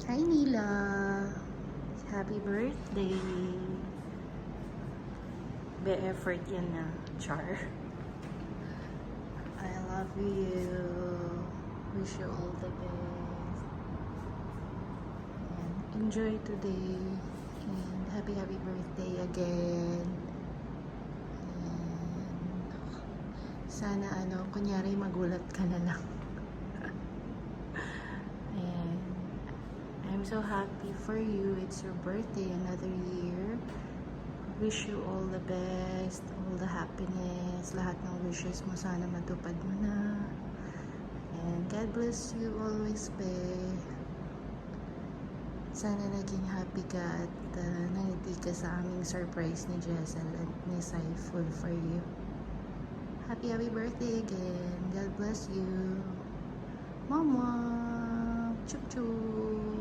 Hi Nila! Happy birthday! Be effort yan na, Char. I love you. Wish you all the best. And enjoy today. And happy birthday again. And sana kunyari magulat ka na lang. And I'm so happy for you. It's your birthday, another year. Wish you all the best, all the happiness, lahat ng wishes mo sana matupad mo na. And God bless you always, be. Sana naging happy ka at nangiti ka sa aming surprise ni Jessel at ni Saiful for you. Happy birthday again. God bless you. Mama! Chup chup!